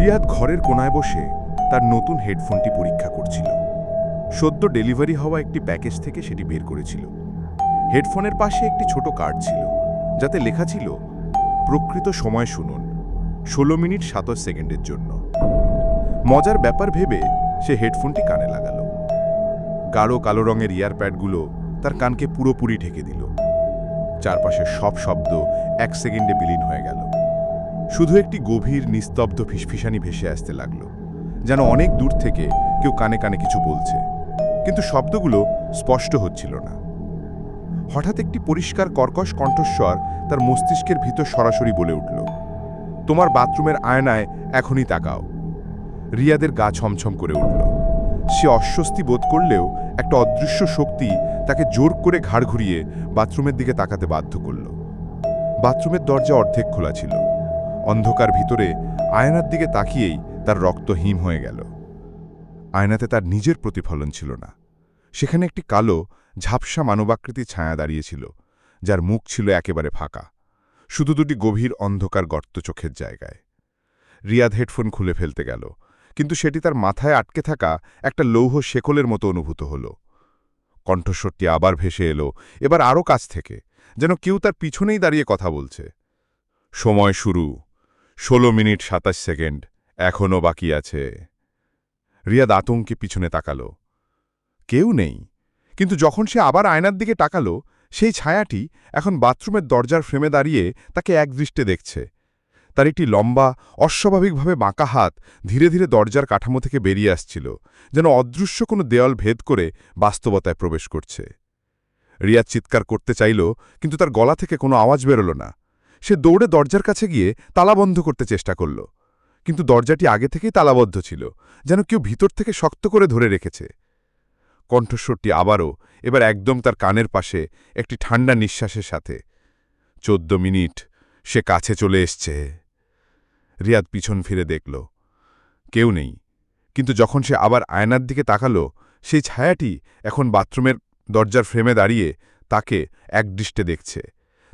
রিয়াদ ঘরের কোনায় বসে তার নতুন হেডফোনটি পরীক্ষা করছিল। সদ্য ডেলিভারি হওয়া একটি প্যাকেজ থেকে সেটি বের করেছিল। হেডফোনের পাশে একটি ছোট কার্ড ছিল, যাতে লেখা ছিল, প্রকৃত সময় শুনুন, 16 মিনিট 27 সেকেন্ডের জন্য। মজার ব্যাপার ভেবে সে হেডফোনটি কানে লাগাল। গাঢ় কালো রঙের ইয়ারপ্যাডগুলো তার কানকে পুরোপুরি ঢেকে দিল। চারপাশের সব শব্দ 1 সেকেন্ডে বিলীন হয়ে গেল। শুধু একটি গভীর নিস্তব্ধ ফিসফিসানি ভেসে আসতে লাগল, যেন অনেক দূর থেকে কেউ কানে কানে কিছু বলছে, কিন্তু শব্দগুলো স্পষ্ট হচ্ছিল না। হঠাৎ একটি পরিষ্কার কর্কশ কণ্ঠস্বর তার মস্তিষ্কের ভিতর সরাসরি বলে উঠল, তোমার বাথরুমের আয়নায় এখনই তাকাও। রিয়াদের গা ছমছম করে উঠল। সে অস্বস্তি বোধ করলেও একটা অদৃশ্য শক্তি তাকে জোর করে ঘাড় ঘুরিয়ে বাথরুমের দিকে তাকাতে বাধ্য করল। বাথরুমের দরজা অর্ধেক খোলা ছিল। অন্ধকার ভিতরে আয়নার দিকে তাকিয়েই তার রক্ত হিম হয়ে গেল। আয়নাতে তার নিজের প্রতিফলন ছিল না। সেখানে একটি কালো ঝাপসা মানবাকৃতির ছায়া দাঁড়িয়েছিল, যার মুখ ছিল একেবারে ফাঁকা, শুধু দুটি গভীর অন্ধকার গর্ত চোখের জায়গায়। রিয়াদ হেডফোন খুলে ফেলতে গেল, কিন্তু সেটি তার মাথায় আটকে থাকা একটা লৌহ শেকলের মতো অনুভূত হল। কণ্ঠস্বরটি আবার ভেসে এলো, এবার আরও কাছ থেকে, যেন কেউ তার পিছনেই দাঁড়িয়ে কথা বলছে। সময় শুরু, 16 মিনিট 27 সেকেন্ড, এখনও বাকি আছে। রিয়াদ আতঙ্কে পিছনে তাকাল। কেউ নেই, কিন্তু যখন সে আবার আয়নার দিকে তাকাল, সেই ছায়াটি এখন বাথরুমের দরজার ফ্রেমে দাঁড়িয়ে তাকে একদৃষ্টে দেখছে। তার একটি লম্বা, অস্বাভাবিকভাবে বাঁকা হাত ধীরে ধীরে দরজার কাঠামো থেকে বেরিয়ে আসছিল, যেন অদৃশ্য কোনো দেয়াল ভেদ করে বাস্তবতায় প্রবেশ করছে। রিয়াদ চিৎকার করতে চাইল, কিন্তু তার গলা থেকে কোনো আওয়াজ বেরোল না। সে দৌড়ে দরজার কাছে গিয়ে তালা বন্ধ করতে চেষ্টা করল, কিন্তু দরজাটি আগে থেকেই তালাবদ্ধ ছিল, যেন কেউ ভিতর থেকে শক্ত করে ধরে রেখেছে। কণ্ঠস্বরটি আবারও, এবার একদম তার কানের পাশে, একটি ঠান্ডা নিঃশ্বাসের সাথে, 14 মিনিট, সে কাছে চলে এসছে। রিয়াদ পিছন ফিরে দেখল, কেউ নেই, কিন্তু যখন সে আবার আয়নার দিকে তাকাল, সেই ছায়াটি এখন বাথরুমের দরজার ফ্রেমে দাঁড়িয়ে তাকে একদৃষ্টে দেখছে।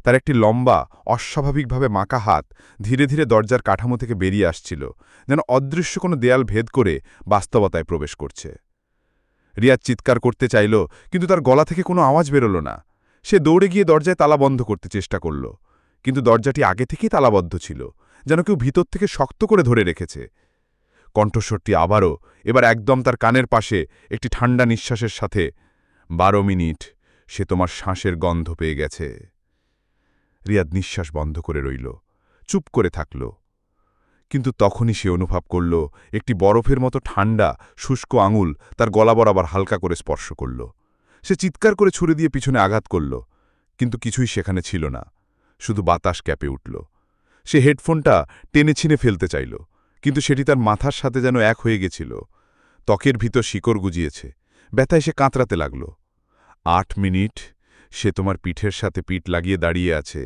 তার একটি লম্বা, অস্বাভাবিকভাবে মাকা হাত ধীরে ধীরে দরজার কাঠামো থেকে বেরিয়ে আসছিল, যেন অদৃশ্য কোনো দেয়াল ভেদ করে বাস্তবতায় প্রবেশ করছে। রিয়াদ চিৎকার করতে চাইল, কিন্তু তার গলা থেকে কোনো আওয়াজ বেরোল না। সে দৌড়ে গিয়ে দরজায় তালা বন্ধ করতে চেষ্টা করল, কিন্তু দরজাটি আগে থেকেই তালাবদ্ধ ছিল, যেন কেউ ভিতর থেকে শক্ত করে ধরে রেখেছে। কণ্ঠস্বরটি আবারও, এবার একদম তার কানের পাশে, একটি ঠান্ডা নিঃশ্বাসের সাথে, 12 মিনিট, সে তোমার শ্বাসের গন্ধ পেয়ে গেছে। রিয়াদ নিঃশ্বাস বন্ধ করে রইল, চুপ করে থাকল। কিন্তু তখনই সে অনুভব করল, একটি বরফের মতো ঠান্ডা, শুষ্ক আঙুল তার গলা বরাবর হালকা করে স্পর্শ করল। সে চিৎকার করে ছুড়ে দিয়ে পিছনে আঘাত করল, কিন্তু কিছুই সেখানে ছিল না, শুধু বাতাস ক্যাপে উঠল। সে হেডফোনটা টেনে ছিঁড়ে ফেলতে চাইল, কিন্তু সেটি তার মাথার সাথে যেন এক হয়ে গেছিল। ত্বকের ভিতর শিকড় গুজিয়েছে, ব্যথায় সে কাঁতরাতে লাগল। 8 মিনিট, সে তোমার পিঠের সাথে পিঠ লাগিয়ে দাঁড়িয়ে আছে।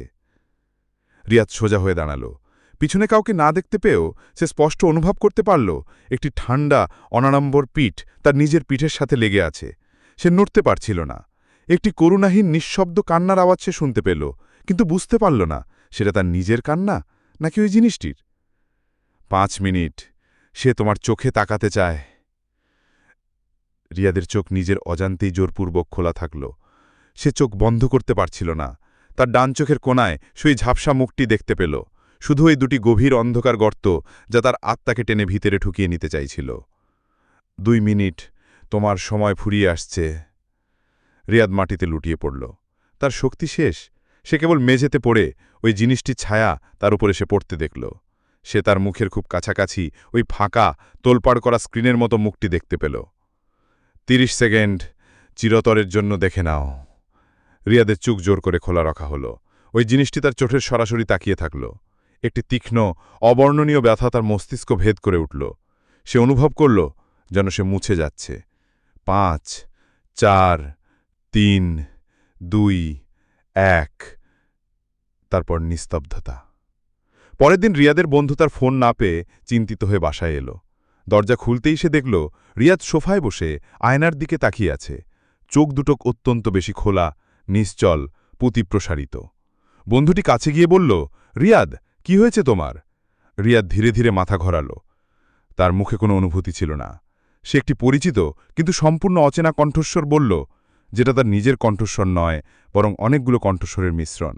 রিয়াদ সোজা হয়ে দাঁড়াল। পিছনে কাউকে না দেখতে পেয়েও সে স্পষ্ট অনুভব করতে পারল, একটি ঠান্ডা, অনাড়ম্বর পিঠ তার নিজের পিঠের সাথে লেগে আছে। সে নড়তে পারছিল না। একটি করুণাহীন নিঃশব্দ কান্নার আওয়াজ সে শুনতে পেল, কিন্তু বুঝতে পারল না সেটা তার নিজের কান্না নাকি ওই জিনিসটির। 5 মিনিট, সে তোমার চোখে তাকাতে চায়। রিয়াদের চোখ নিজের অজান্তেই জোরপূর্বক খোলা থাকল। সে চোখ বন্ধ করতে পারছিল না। তার ডান চোখের কোণায় সেই ঝাপসা মুখটি দেখতে পেল, শুধু এই দুটি গভীর অন্ধকার গর্ত, যা তার আত্মাকে টেনে ভিতরে ঠুকিয়ে নিতে চাইছিল। 2 মিনিট, তোমার সময় ফুরিয়ে আসছে। রিয়াদ মাটিতে লুটিয়ে পড়ল। তার শক্তি শেষ। সে কেবল মেঝেতে পড়ে ওই জিনিসটির ছায়া তার উপরে সে পড়তে দেখল। সে তার মুখের খুব কাছাকাছি ওই ফাঁকা, তোলপাড় করা স্ক্রিনের মতো মুখটি দেখতে পেল। 30 সেকেন্ড, চিরতরের জন্য দেখে নাও। রিয়াদের চোখ জোর করে খোলা রাখা হল। ওই জিনিসটি তার চোখের সরাসরি তাকিয়ে থাকল। একটি তীক্ষ্ণ, অবর্ণনীয় ব্যথা তার মস্তিষ্ক ভেদ করে উঠল। সে অনুভব করল যেন সে মুছে যাচ্ছে। 5, 4, 3, 2, 1। তারপর নিস্তব্ধতা। পরের দিন রিয়াদের বন্ধু তার ফোন না পেয়ে চিন্তিত হয়ে বাসায় এল। দরজা খুলতেই সে দেখল রিয়াদ সোফায় বসে আয়নার দিকে তাকিয়ে আছে। চোখ দুটো অত্যন্ত বেশি খোলা, নিশ্চল, পুঁতি প্রসারিত। বন্ধুটি কাছে গিয়ে বলল, রিয়াদ, কি হয়েছে তোমার? রিয়াদ ধীরে ধীরে মাথা ঘোরাল। তার মুখে কোনো অনুভূতি ছিল না। সে একটি পরিচিত কিন্তু সম্পূর্ণ অচেনা কণ্ঠস্বর বলল, যেটা তার নিজের কণ্ঠস্বর নয়, বরং অনেকগুলো কণ্ঠস্বরের মিশ্রণ।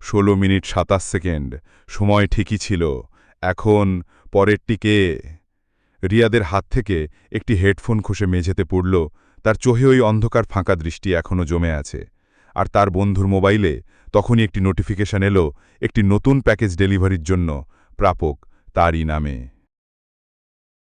১৬ মিনিট ২৭ সেকেন্ড, সময় ঠিকই ছিল। এখন পরেরটিকে। রিয়াদের হাত থেকে একটি হেডফোন খসে মেঝেতে পড়ল। তার চোখে ওই অন্ধকার ফাঁকা দৃষ্টি এখনও জমে আছে। আর তার বন্ধুর মোবাইলে তখনই একটি নোটিফিকেশন এলো, একটি নতুন প্যাকেজ ডেলিভারির জন্য, প্রাপক তারই নামে।